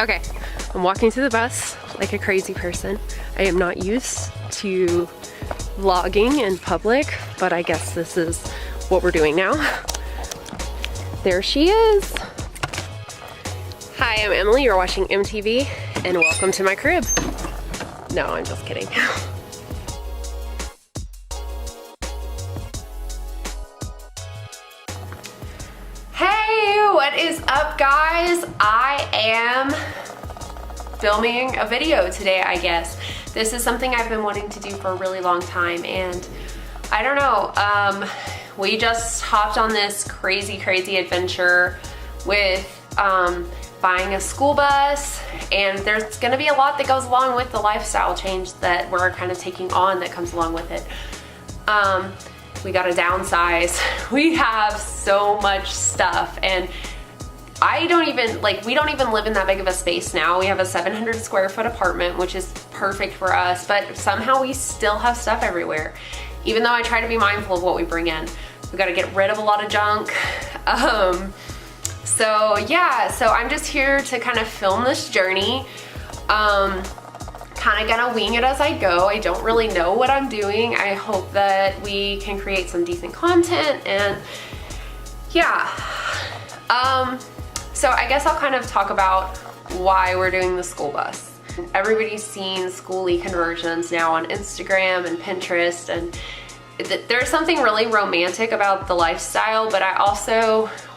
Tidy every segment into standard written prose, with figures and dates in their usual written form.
Okay, I'm walking to the bus like a crazy person. I am not used to vlogging in public, but I guess this is what we're doing now. There she is. Hi, I'm Emily. You're watching MTV, and welcome to my crib. No, I'm just kidding. Hey, what is up, guys? I am filming a video today, I guess. This is something I've been wanting to do for a really long time, and I don't know, we just hopped on this crazy adventure with buying a school bus, and there's gonna be a lot that goes along with the lifestyle change that we're kind of taking on that comes along with it. We gotta downsize. We have so much stuff, and we don't even live in that big of a space now. We have a 700 square foot apartment, which is perfect for us, but somehow we still have stuff everywhere. Even though I try to be mindful of what we bring in. We gotta get rid of a lot of junk. So yeah, so I'm just here to kind of film this journey. Kind of gonna wing it as I go. I don't really know what I'm doing. I hope that we can create some decent content, and yeah. So I guess I'll kind of talk about why we're doing the school bus. Everybody's seen schoolie conversions now on Instagram and Pinterest, and there's something really romantic about the lifestyle, but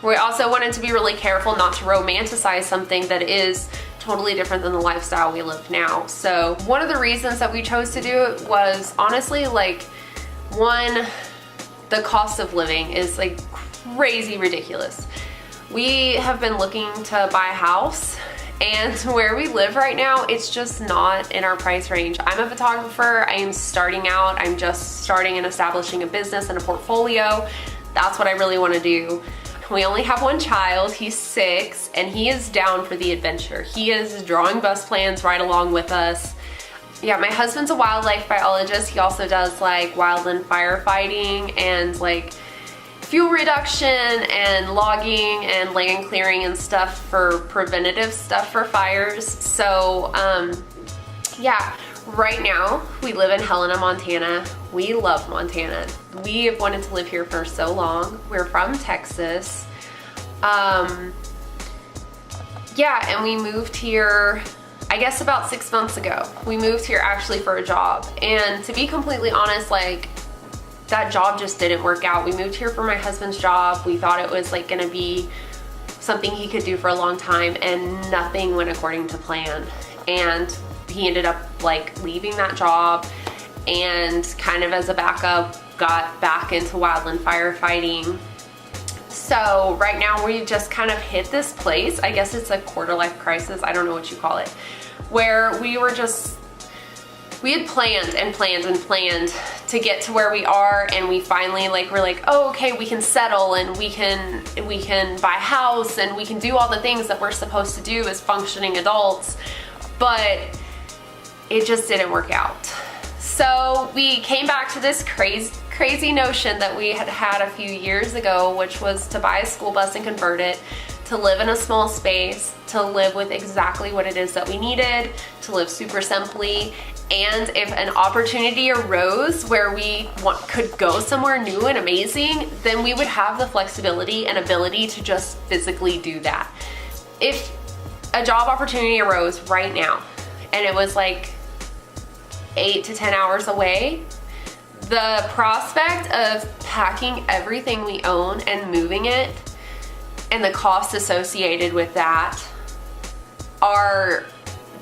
we also wanted to be really careful not to romanticize something that is totally different than the lifestyle we live now. So one of the reasons that we chose to do it was honestly, like, one, the cost of living is like crazy ridiculous. We have been looking to buy a house, and where we live right now, it's just not in our price range. I'm a photographer. I am starting out. I'm just starting and establishing a business and a portfolio. That's what I really want to do. We only have one child. He's 6, and he is down for the adventure. He is drawing bus plans right along with us. Yeah, my husband's a wildlife biologist. He also does like wildland firefighting and like fuel reduction and logging and land clearing and stuff for preventative stuff for fires. So yeah, right now we live in Helena, Montana. We love Montana. We have wanted to live here for so long. We're from Texas. Yeah, and we moved here, I guess about 6 months ago. We moved here actually for a job, and to be completely honest, like, that job just didn't work out. We moved here for my husband's job. We thought it was like gonna be something he could do for a long time, and nothing went according to plan. And he ended up like leaving that job, and kind of as a backup got back into wildland firefighting. So right now we just kind of hit this place, I guess it's a quarter life crisis, I don't know what you call it, where we had planned to get to where we are, and we finally we're like, oh, okay, we can settle, and we can buy a house, and we can do all the things that we're supposed to do as functioning adults, but it just didn't work out. So we came back to this crazy notion that we had a few years ago, which was to buy a school bus and convert it, to live in a small space, to live with exactly what it is that we needed, to live super simply. And if an opportunity arose where we could go somewhere new and amazing, then we would have the flexibility and ability to just physically do that. If a job opportunity arose right now and it was like 8 to 10 hours away, the prospect of packing everything we own and moving it and the costs associated with that are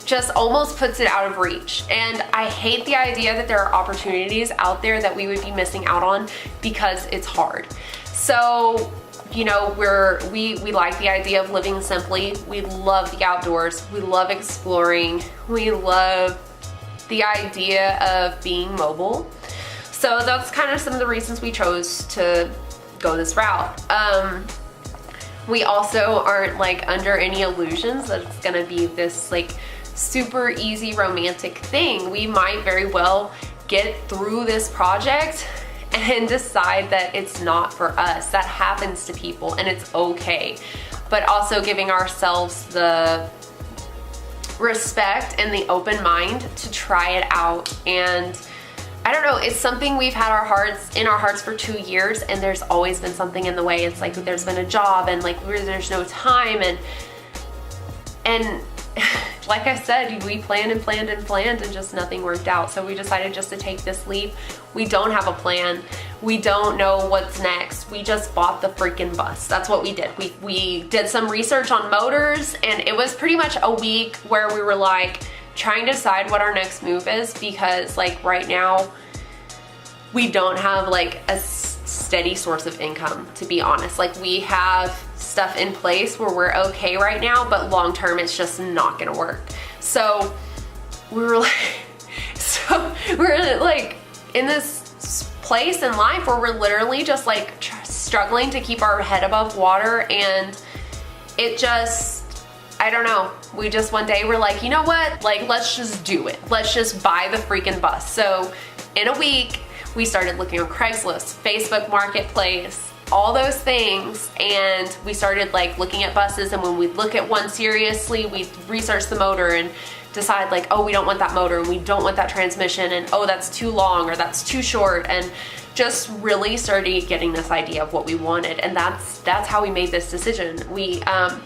just almost puts it out of reach. And I hate the idea that there are opportunities out there that we would be missing out on because it's hard. So, you know, we like the idea of living simply. We love the outdoors. We love exploring. We love the idea of being mobile. So that's kind of some of the reasons we chose to go this route. We also aren't like under any illusions that it's gonna be this like super easy romantic thing. We might very well get through this project and decide that it's not for us. That happens to people, and it's okay. But also giving ourselves the respect and the open mind to try it out. And I don't know, it's something we've had in our hearts for 2 years, and there's always been something in the way. It's like there's been a job and like there's no time, and like I said, we planned and just nothing worked out. So we decided just to take this leap. We don't have a plan. We don't know what's next. We just bought the freaking bus. That's what we did. We did some research on motors, and it was pretty much a week where we were like trying to decide what our next move is, because like right now we don't have like a steady source of income, to be honest. Like we have stuff in place where we're okay right now, but long term it's just not gonna work. So we were like, we're like in this place in life where we're literally just like struggling to keep our head above water, and it just, I don't know, we just one day we're like, you know what, like let's just do it. Let's just buy the freaking bus. So in a week we started looking on Craigslist, Facebook Marketplace, all those things, and we started like looking at buses. And when we look at one seriously, we research the motor and decide like, oh, we don't want that motor and we don't want that transmission, and oh, that's too long or that's too short, and just really started getting this idea of what we wanted. And that's how we made this decision. We found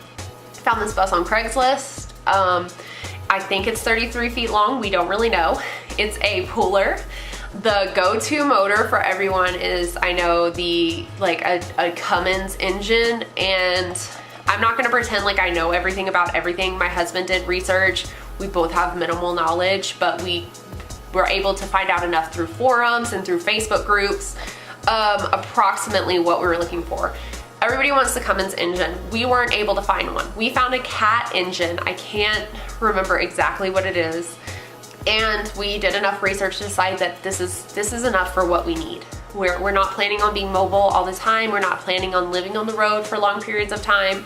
this bus on Craigslist. I think it's 33 feet long. We don't really know. It's a Pooler. The go-to motor for everyone is, I know, like a Cummins engine, and I'm not gonna pretend like I know everything about everything. My husband did research. We both have minimal knowledge, but we were able to find out enough through forums and through Facebook groups, approximately what we were looking for. Everybody wants the Cummins engine. We weren't able to find one. We found a Cat engine. I can't remember exactly what it is. And we did enough research to decide that this is enough for what we need. We're not planning on being mobile all the time. We're not planning on living on the road for long periods of time.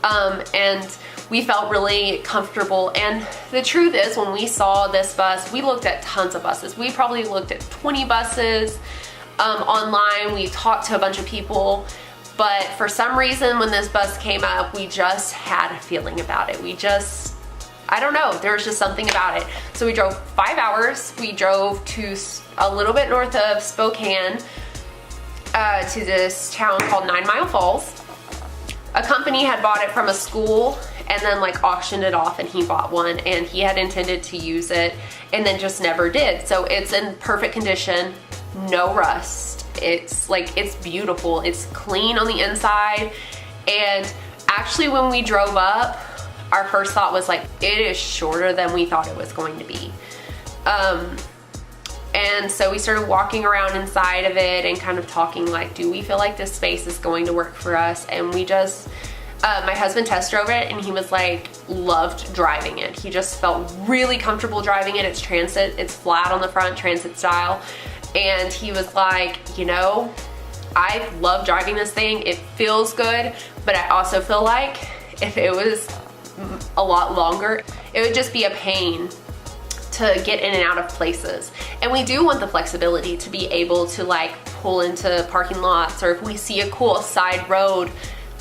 And we felt really comfortable. And the truth is, when we saw this bus, we looked at tons of buses. We probably looked at 20 buses online. We talked to a bunch of people. But for some reason, when this bus came up, we just had a feeling about it. I don't know, there was just something about it. So we drove 5 hours. We drove to a little bit north of Spokane to this town called 9 Mile Falls. A company had bought it from a school and then like auctioned it off, and he bought one, and he had intended to use it and then just never did. So it's in perfect condition, no rust. It's beautiful. It's clean on the inside. And actually when we drove up, our first thought was like, it is shorter than we thought it was going to be. And so we started walking around inside of it and kind of talking like, do we feel like this space is going to work for us? And we just, my husband test drove it, and he was like, loved driving it. He just felt really comfortable driving it. It's transit, it's flat on the front, transit style. And he was like, you know, I love driving this thing. It feels good, but I also feel like if it was a lot longer, it would just be a pain to get in and out of places. And we do want the flexibility to be able to like pull into parking lots, or if we see a cool side road,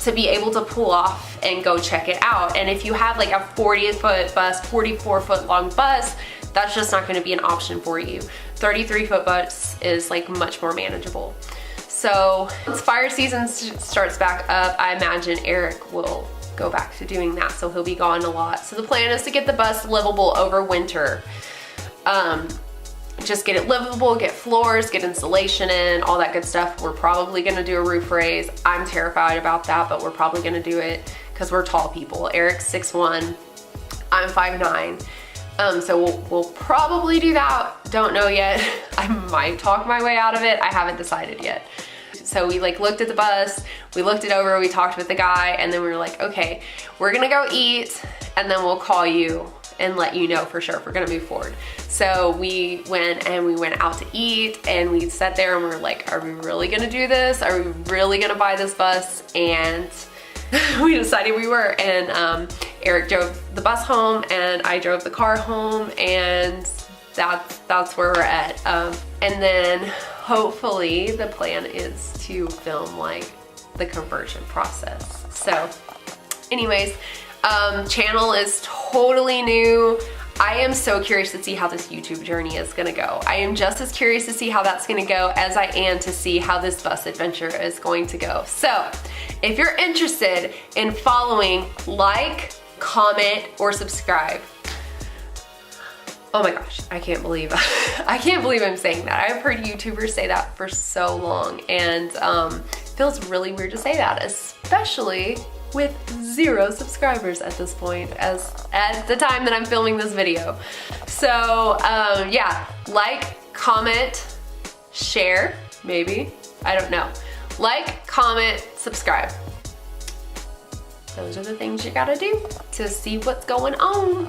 to be able to pull off and go check it out. And if you have like a 40-foot bus, 44-foot long bus, that's just not going to be an option for you. 33-foot bus is like much more manageable. So once fire season starts back up, I imagine Eric will go back to doing that, so he'll be gone a lot. So the plan is to get the bus livable over winter. Just get it livable, get floors, get insulation in, all that good stuff. We're probably gonna do a roof raise. I'm terrified about that, but we're probably gonna do it because we're tall people. Eric's 6'1", I'm 5'9". So we'll probably do that. Don't know yet. I might talk my way out of it. I haven't decided yet. So we like looked at the bus, we looked it over, we talked with the guy, and then we were like, okay, we're gonna go eat, and then we'll call you and let you know for sure if we're gonna move forward. So we went out to eat, and we sat there and we were like, are we really gonna do this? Are we really gonna buy this bus? And we decided we were, and Eric drove the bus home and I drove the car home, and that's where we're at. And then hopefully the plan is to film like the conversion process. So anyways, Channel is totally new. I am so curious to see how this YouTube journey is gonna go. I am just as curious to see how that's gonna go as I am to see how this bus adventure is going to go. So, if you're interested in following, like, comment, or subscribe. Oh my gosh, I can't believe I'm saying that. I've heard YouTubers say that for so long, and it feels really weird to say that, especially with 0 subscribers at this point, as at the time that I'm filming this video. So yeah, like, comment, share, maybe, I don't know. Like, comment, subscribe. Those are the things you gotta do to see what's going on.